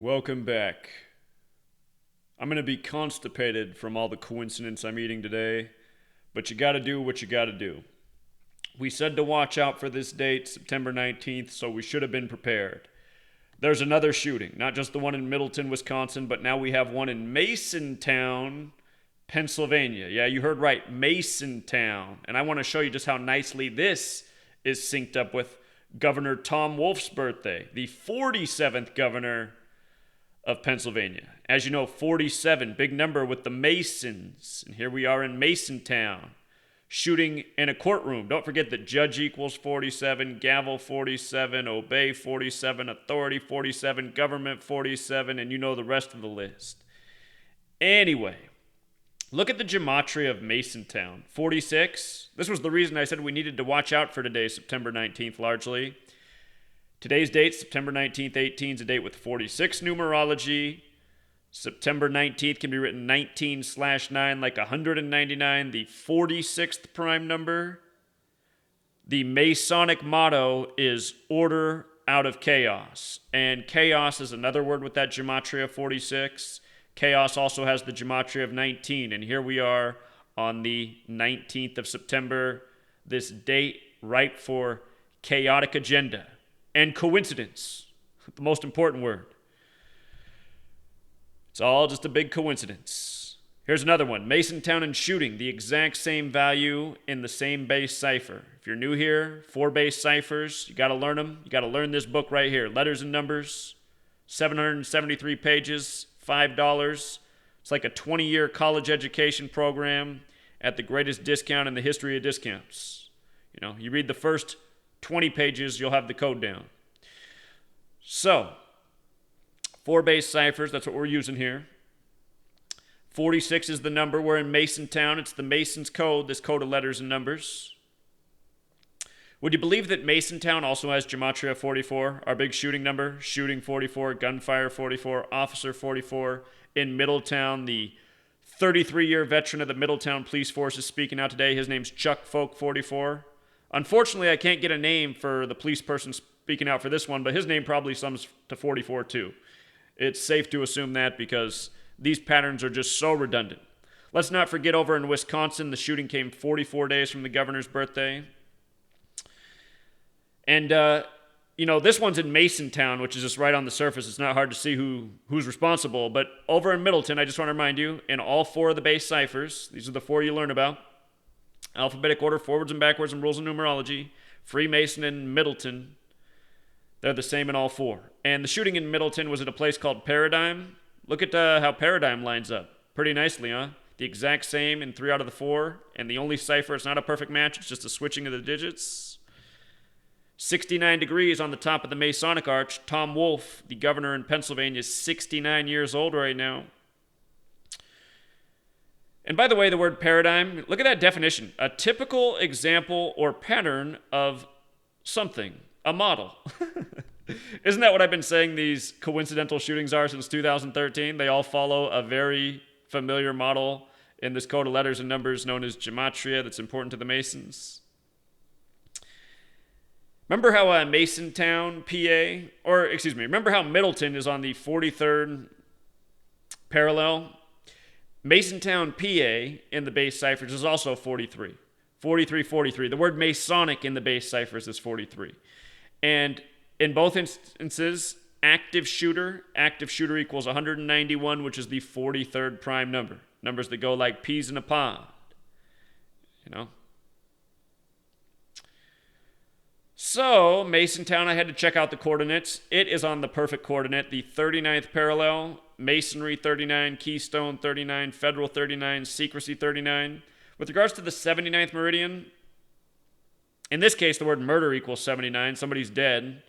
Welcome back. I'm going to be constipated from all the coincidence I'm eating today, but you got to do what you got to do. We said to watch out for this date, September 19th, so we should have been prepared. There's another shooting, not just the one in Middleton, Wisconsin, but now we have one in Masontown, Pennsylvania. Yeah, you heard right, Masontown. And I want to show you just how nicely this is synced up with Governor Tom Wolf's birthday, the 47th governor of Pennsylvania. As you know, 47, big number with the Masons. And here we are in Masontown, shooting in a courtroom. Don't forget that judge equals 47, gavel 47, obey 47, authority 47, government 47, and you know the rest of the list. Anyway, look at the gematria of Masontown. 46. This was the reason I said we needed to watch out for today, September 19th, largely. Today's date, September 19th, 18, is a date with 46 numerology. September 19th can be written 19/9 like 199, the 46th prime number. The Masonic motto is order out of chaos. And chaos is another word with that gematria 46. Chaos also has the gematria of 19. And here we are on the 19th of September, this date ripe for chaotic agenda. And coincidence, the most important word. It's all just a big coincidence. Here's another one. Masontown and shooting, the exact same value in the same base cipher. If you're new here, 4 base ciphers, you got to learn them. You got to learn this book right here. Letters and Numbers, 773 pages, $5. It's like a 20-year college education program at the greatest discount in the history of discounts. You know, you read the first 20 pages, you'll have the code down. So, 4 base ciphers, that's what we're using here. 46 is the number. We're in Masontown. It's the Mason's code, this code of letters and numbers. Would you believe that Masontown also has Gematria 44, our big shooting number? Shooting 44, gunfire 44, officer 44. In Middletown, the 33-year veteran of the Middletown Police Force is speaking out today. His name's Chuck Folk 44. Unfortunately, I can't get a name for the police person speaking out for this one, but his name probably sums to 44 too. It's safe to assume that because these patterns are just so redundant. Let's not forget over in Wisconsin, the shooting came 44 days from the governor's birthday. And, this one's in Masontown, which is just right on the surface. It's not hard to see who's responsible. But over in Middleton, I just want to remind you, in all 4 of the base ciphers, these are the 4 you learn about. Alphabetic order, forwards and backwards, and rules of numerology. Freemason and Middleton, they're the same in all 4. And the shooting in Middleton was at a place called Paradigm. Look at how Paradigm lines up. Pretty nicely, huh? The exact same in 3 out of the 4. And the only cipher, it's not a perfect match, it's just a switching of the digits. 69 degrees on the top of the Masonic arch. Tom Wolf, the governor in Pennsylvania, is 69 years old right now. And by the way, the word paradigm, look at that definition. A typical example or pattern of something, a model. Isn't that what I've been saying these coincidental shootings are since 2013? They all follow a very familiar model in this code of letters and numbers known as Gematria that's important to the Masons. Remember how Masontown, remember how Middleton is on the 43rd parallel? Masontown, PA, in the base ciphers is also 43. 43, 43. The word Masonic in the base ciphers is 43. And in both instances, active shooter equals 191, which is the 43rd prime number. Numbers that go like peas in a pod. So, Masontown, I had to check out the coordinates. It is on the perfect coordinate, the 39th parallel, Masonry 39, Keystone 39, Federal 39, Secrecy 39. With regards to the 79th meridian, in this case, the word murder equals 79. Somebody's dead.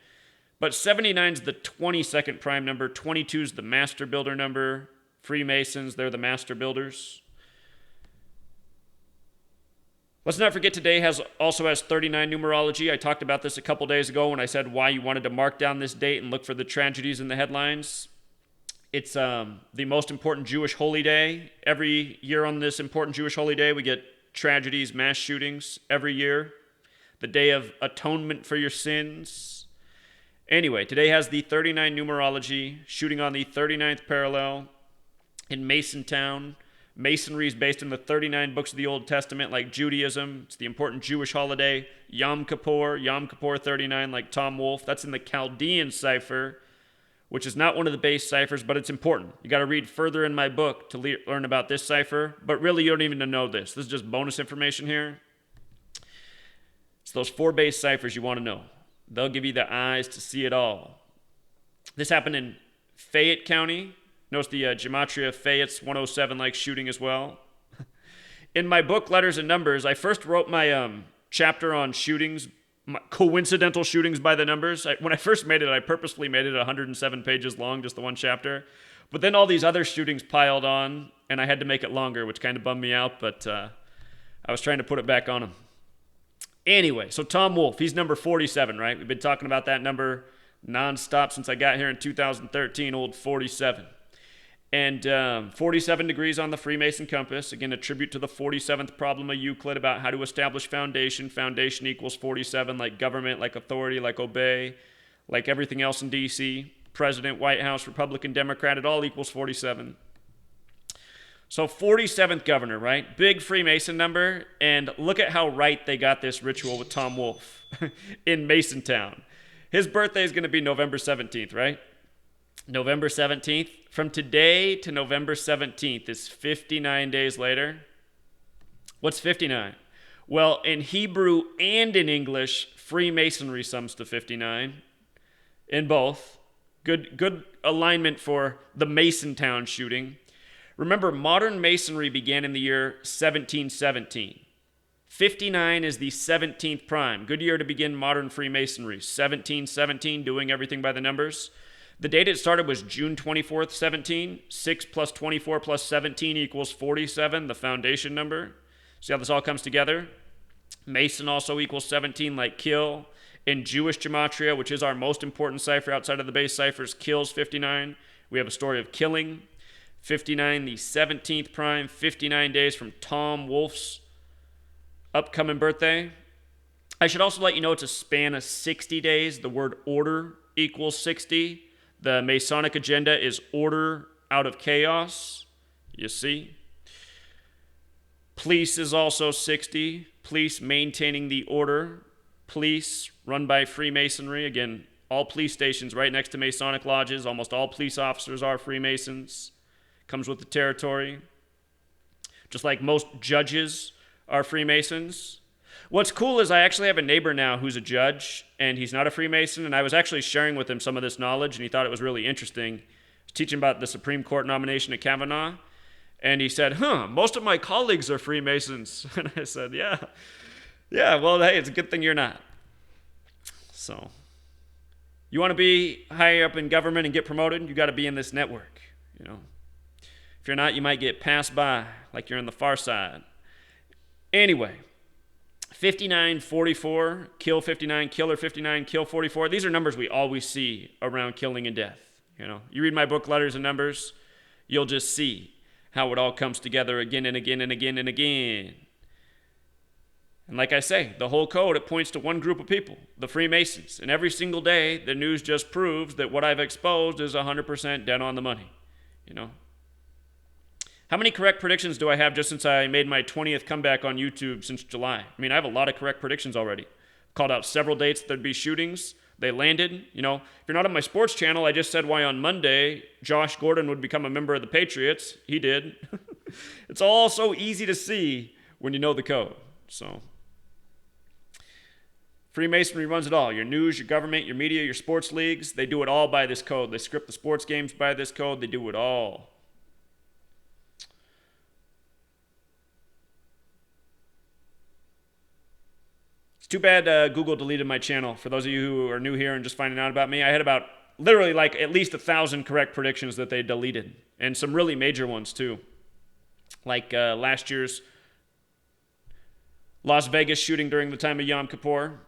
But 79 is the 22nd prime number. 22 is the master builder number. Freemasons, they're the master builders. Let's not forget today also has 39 numerology. I talked about this a couple days ago when I said why you wanted to mark down this date and look for the tragedies in the headlines. It's the most important Jewish holy day. Every year on this important Jewish holy day, we get tragedies, mass shootings every year. The day of atonement for your sins. Anyway, today has the 39 numerology, shooting on the 39th parallel in Masontown. Masonry is based on the 39 books of the Old Testament, like Judaism. It's the important Jewish holiday, Yom Kippur 39, like Tom Wolf. That's in the Chaldean cipher, which is not one of the base ciphers, but it's important. You got to read further in my book to learn about this cipher, but really you don't even know this. This is just bonus information here. It's those 4 base ciphers you want to know. They'll give you the eyes to see it all. This happened in Fayette County. Notice the Gematria Fayette's 107 like shooting as well. In my book, Letters and Numbers, I first wrote my chapter on shootings, coincidental shootings by the numbers. When I first made it, I purposefully made it 107 pages long, just the one chapter. But then all these other shootings piled on, and I had to make it longer, which kind of bummed me out, but I was trying to put it back on him. Anyway, so Tom Wolf, he's number 47, right? We've been talking about that number nonstop since I got here in 2013, old 47. And 47 degrees on the Freemason compass, again, a tribute to the 47th problem of Euclid about how to establish foundation. Foundation equals 47, like government, like authority, like obey, like everything else in D.C. President, White House, Republican, Democrat, it all equals 47. So 47th governor, right? Big Freemason number, and look at how right they got this ritual with Tom Wolf in Masontown. His birthday is going to be November 17th, right? November 17th. From today to November 17th is 59 days later. What's 59? Well, in Hebrew and in English, Freemasonry sums to 59. In both. Good alignment for the Masontown shooting. Remember, modern Masonry began in the year 1717. 59 is the 17th prime. Good year to begin modern Freemasonry. 1717, doing everything by the numbers. The date it started was June 24th, 17. 6 plus 24 plus 17 equals 47, the foundation number. See how this all comes together? Mason also equals 17, like kill. In Jewish Gematria, which is our most important cipher outside of the base ciphers, kills 59. We have a story of killing. 59, the 17th prime, 59 days from Tom Wolf's upcoming birthday. I should also let you know it's a span of 60 days. The word order equals 60. The Masonic agenda is order out of chaos. You see? Police is also 60. Police maintaining the order. Police run by Freemasonry. Again, all police stations right next to Masonic lodges. Almost all police officers are Freemasons. Comes with the territory. Just like most judges are Freemasons. What's cool is I actually have a neighbor now who's a judge, and he's not a Freemason, and I was actually sharing with him some of this knowledge, and he thought it was really interesting. I was teaching about the Supreme Court nomination of Kavanaugh, and he said, most of my colleagues are Freemasons. And I said, yeah, well, hey, it's a good thing you're not. So, you want to be high up in government and get promoted, you got to be in this network, you know. If you're not, you might get passed by like you're on the far side. Anyway, 59, 44, kill 59, killer 59, kill 44. These are numbers we always see around killing and death. You know, you read my book, Letters and Numbers, you'll just see how it all comes together again and again and again and again. And like I say, the whole code, it points to one group of people, the Freemasons. And every single day, the news just proves that what I've exposed is 100% dead on the money, you know. How many correct predictions do I have just since I made my 20th comeback on YouTube since July? I mean, I have a lot of correct predictions already. Called out several dates there'd be shootings. They landed. You know, if you're not on my sports channel, I just said why on Monday Josh Gordon would become a member of the Patriots. He did. It's all so easy to see when you know the code. So, Freemasonry runs it all. Your news, your government, your media, your sports leagues, they do it all by this code. They script the sports games by this code. They do it all. Too bad Google deleted my channel. For those of you who are new here and just finding out about me, I had about literally like at least 1,000 correct predictions that they deleted. And some really major ones too. Like last year's Las Vegas shooting during the time of Yom Kippur.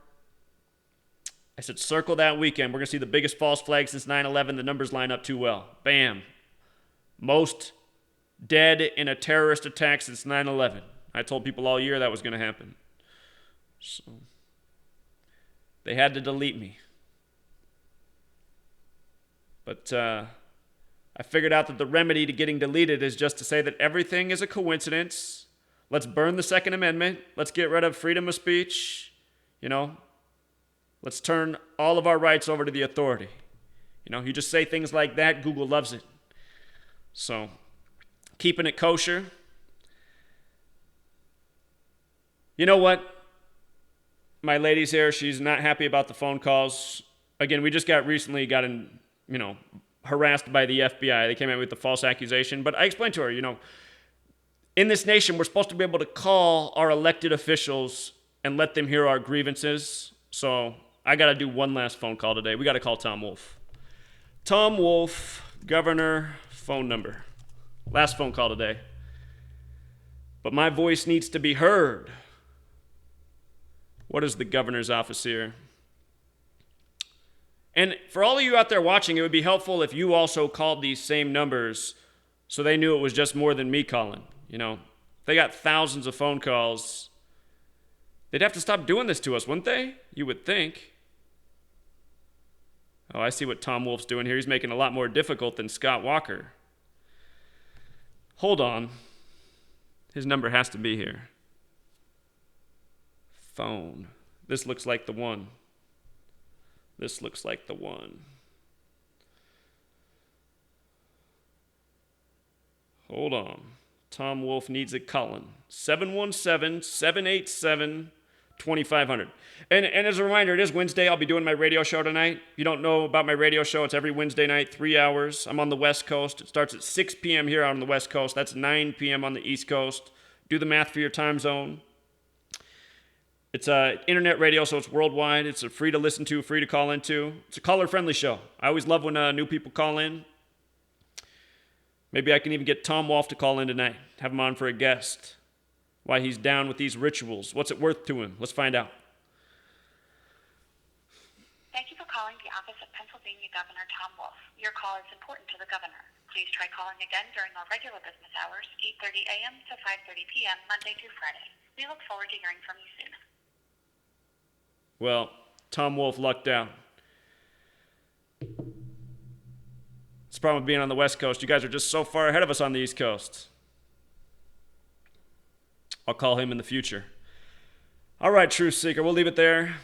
I said circle that weekend. We're going to see the biggest false flag since 9/11. The numbers line up too well. Bam. Most dead in a terrorist attack since 9/11. I told people all year that was going to happen. So they had to delete me. But I figured out that the remedy to getting deleted is just to say that everything is a coincidence. Let's burn the Second Amendment. Let's get rid of freedom of speech. Let's turn all of our rights over to the authority. You just say things like that, Google loves it. So, keeping it kosher. You know what? My lady's here. She's not happy about the phone calls. Again, we just recently got harassed by the FBI. They came in with the false accusation. But I explained to her, in this nation, we're supposed to be able to call our elected officials and let them hear our grievances. So I got to do one last phone call today. We got to call Tom Wolf. Tom Wolf, governor, phone number. Last phone call today. But my voice needs to be heard. What is the governor's office here? And for all of you out there watching, it would be helpful if you also called these same numbers so they knew it was just more than me calling. They got thousands of phone calls. They'd have to stop doing this to us, wouldn't they? You would think. Oh, I see what Tom Wolf's doing here. He's making it a lot more difficult than Scott Walker. Hold on. His number has to be here. Phone. This looks like the one. This looks like the one. Hold on. Tom Wolf needs a calling. 717-787-2500. And as a reminder, it is Wednesday. I'll be doing my radio show tonight. If you don't know about my radio show, it's every Wednesday night, 3 hours. I'm on the West Coast. It starts at 6 p.m. here on the West Coast. That's 9 p.m. on the East Coast. Do the math for your time zone. It's internet radio, so it's worldwide. It's free to listen to, free to call into. It's a caller-friendly show. I always love when new people call in. Maybe I can even get Tom Wolf to call in tonight. Have him on for a guest. Why he's down with these rituals. What's it worth to him? Let's find out. Thank you for calling the office of Pennsylvania Governor Tom Wolf. Your call is important to the governor. Please try calling again during our regular business hours, 8:30 a.m. to 5:30 p.m., Monday through Friday. We look forward to hearing from you soon. Well, Tom Wolf lucked out. It's the problem with being on the West Coast. You guys are just so far ahead of us on the East Coast. I'll call him in the future. All right, Truth Seeker, we'll leave it there.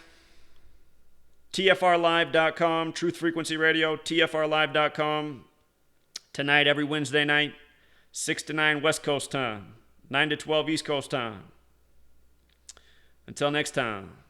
TFRlive.com, Truth Frequency Radio, TFRlive.com. Tonight, every Wednesday night, 6 to 9 West Coast time, 9 to 12 East Coast time. Until next time.